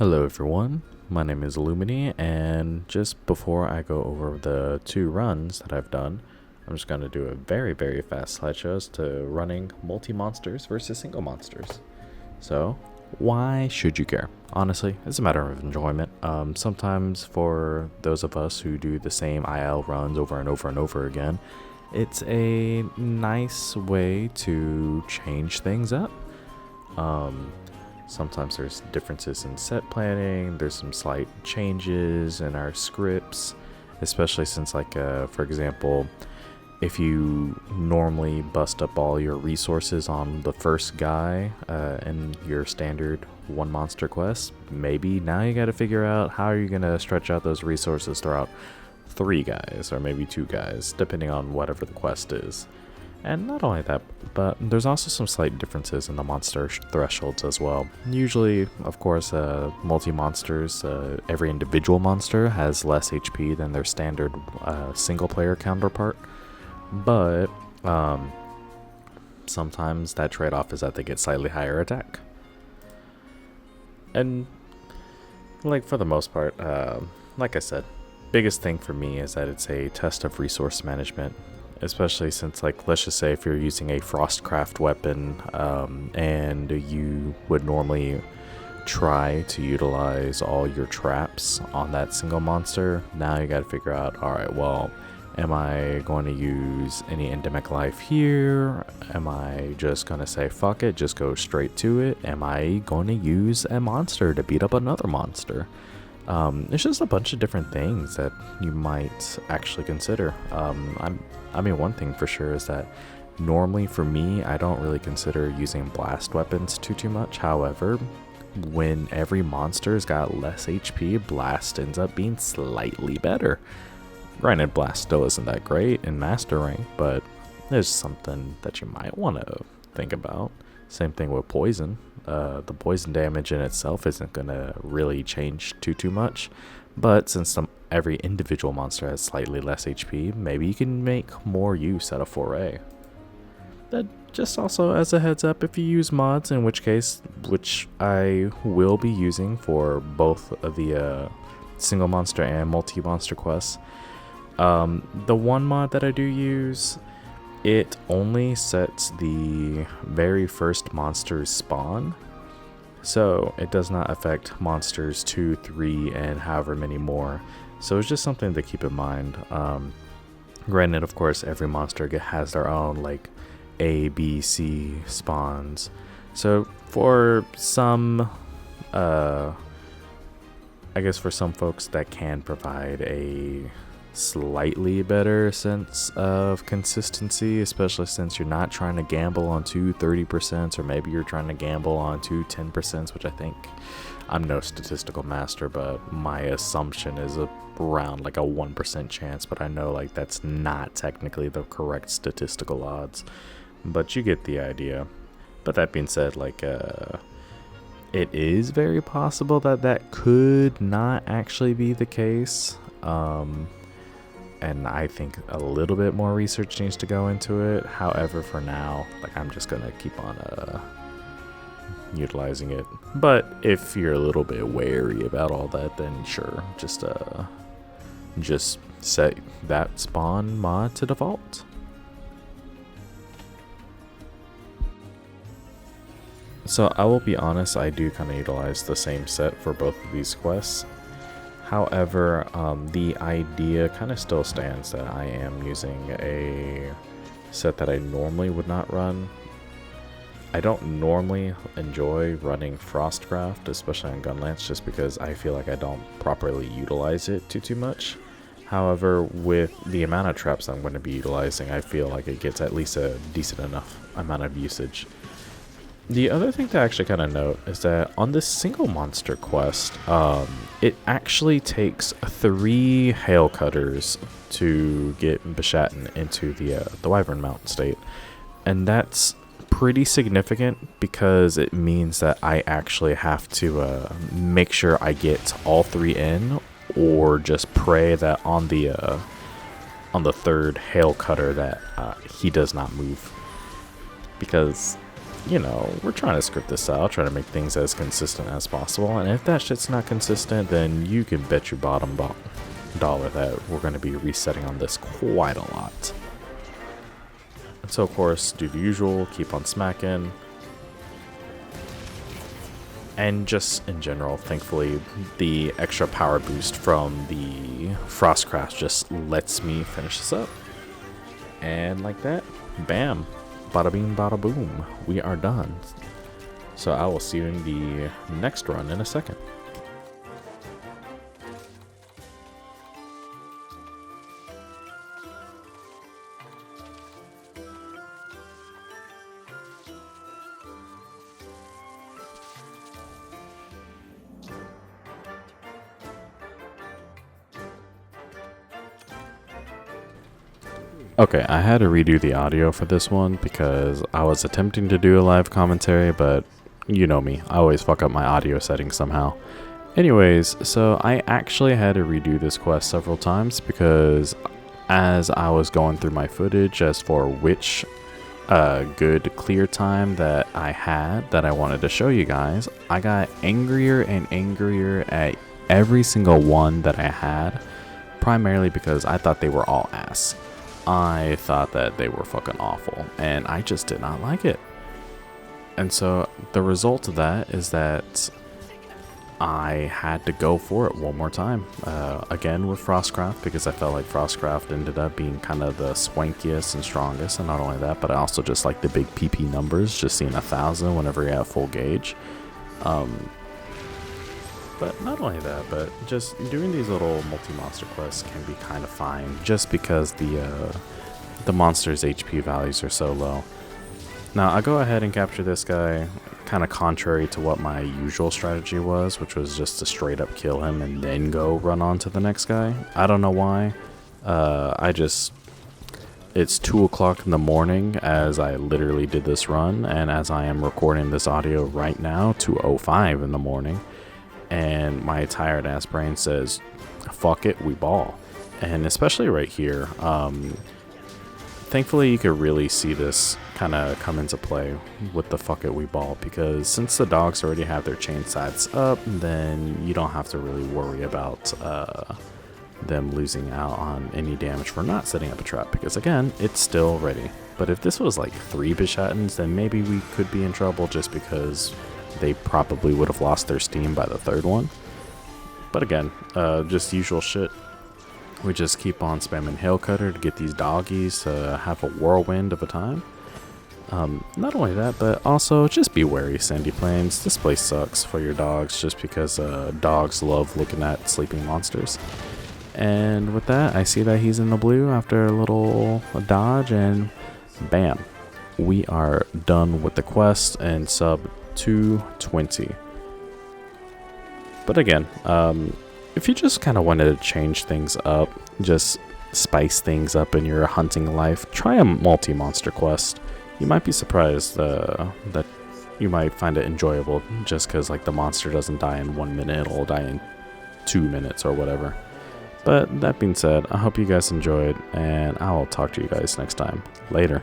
Hello everyone, my name is Lumini, and just before I go over the two runs that I've done, I'm just going to do a very fast slideshow as to running multi-monsters versus single monsters. So, why should you care? Honestly, it's a matter of enjoyment. Sometimes for those of us who do the same IL runs over and over again, it's a nice way to change things up. Sometimes there's differences in set planning, there's some slight changes in our scripts, especially since for example, if you normally bust up all your resources on the first guy in your standard one monster quest, maybe now you got to figure out how you're going to stretch out those resources throughout 3 guys or maybe 2 guys, depending on whatever the quest is. And not only that, but there's also some slight differences in the monster thresholds as well. Usually, of course, multi-monsters, every individual monster has less HP than their standard single-player counterpart. But sometimes that trade-off is that they get slightly higher attack. And for the most part, like I said, biggest thing for me is that it's a test of resource management. Especially since, let's just say if you're using a Frostcraft weapon and you would normally try to utilize all your traps on that single monster, now you got to figure out, alright, well, am I going to use any endemic life here? Am I just going to say, fuck it, just go straight to it? Am I going to use a monster to beat up another monster? It's just a bunch of different things that you might actually consider. I mean, one thing for sure is that normally for me, I don't really consider using blast weapons too much. However, when every monster's got less HP, blast ends up being slightly better. Granted, blast still isn't that great in master rank, but there's something that you might want to think about. Same thing with poison. The poison damage in itself isn't going to really change too much, but since every individual monster has slightly less HP, maybe you can make more use out of 4A. That just also as a heads up, if you use mods, in which I will be using for both of the single monster and multi-monster quests. The one mod that I do use, it only sets the very first monster's spawn, so it does not affect monsters 2, 3, and however many more. So it's just something to keep in mind. Granted, of course, every monster has their own A, B, C spawns. So for some, I guess for some folks that can provide a slightly better sense of consistency, especially since you're not trying to gamble on 2 30%, or maybe you're trying to gamble on 2 10%, which I think, I'm no statistical master, but my assumption is around a 1% chance, but I know that's not technically the correct statistical odds, but you get the idea. But that being said, it is very possible that could not actually be the case. And I think a little bit more research needs to go into it. However, for now, I'm just gonna keep on utilizing it. But if you're a little bit wary about all that, then sure, just set that spawn mod to default. So I will be honest, I do kind of utilize the same set for both of these quests. However, the idea kind of still stands that I am using a set that I normally would not run. I don't normally enjoy running Frostcraft, especially on Gunlance, just because I feel like I don't properly utilize it too much. However, with the amount of traps I'm going to be utilizing, I feel like it gets at least a decent enough amount of usage. The other thing to actually kind of note is that on this single monster quest, it actually takes 3 hail cutters to get Bishaten into the Wyvern Mountain state, and that's pretty significant because it means that I actually have to make sure I get all 3 in, or just pray that on the 3rd hail cutter that he does not move, because you know, we're trying to script this out, try to make things as consistent as possible. And if that shit's not consistent, then you can bet your bottom dollar that we're going to be resetting on this quite a lot. And so, of course, do the usual, keep on smacking. And just in general, thankfully, the extra power boost from the Frostcraft just lets me finish this up. And like that, bam, bada bing, bada boom, we are done. So I will see you in the next run in a second. Okay, I had to redo the audio for this one because I was attempting to do a live commentary, but you know me, I always fuck up my audio settings somehow. Anyways, so I actually had to redo this quest several times because as I was going through my footage as for which good clear time that I had that I wanted to show you guys, I got angrier and angrier at every single one that I had, primarily because I thought they were all ass. I thought that they were fucking awful, and I just did not like it. And so the result of that is that I had to go for it one more time, again with Frostcraft, because I felt like Frostcraft ended up being kind of the swankiest and strongest. And not only that, but I also just like the big PP numbers, just seeing 1,000 whenever you're at full gauge. But not only that, but just doing these little multi-monster quests can be kind of fine, just because the monster's HP values are so low. Now, I go ahead and capture this guy, kind of contrary to what my usual strategy was, which was just to straight up kill him and then go run on to the next guy. I don't know why. It's 2 o'clock in the morning as I literally did this run, and as I am recording this audio right now, 2:05 in the morning. And my tired ass brain says, fuck it, we ball. And especially right here, thankfully you could really see this kind of come into play with the fuck it, we ball, because since the dogs already have their chain sights up, then you don't have to really worry about them losing out on any damage for not setting up a trap, because again, it's still ready. But if this was like 3 Bishatens, then maybe we could be in trouble, just because they probably would have lost their steam by the 3rd one. But again, just usual shit. We just keep on spamming Hail Cutter to get these doggies to have a whirlwind of a time. Not only that, but also just be wary, Sandy Plains. This place sucks for your dogs, just because dogs love looking at sleeping monsters. And with that, I see that he's in the blue after a little dodge, and bam, we are done with the quest and sub 220. But again, if you just kind of wanted to change things up, just spice things up in your hunting life, try a multi-monster quest. You might be surprised that you might find it enjoyable, just because like the monster doesn't die in 1 minute, it'll die in 2 minutes or whatever. But that being said, I hope you guys enjoyed, and I will talk to you guys next time. Later.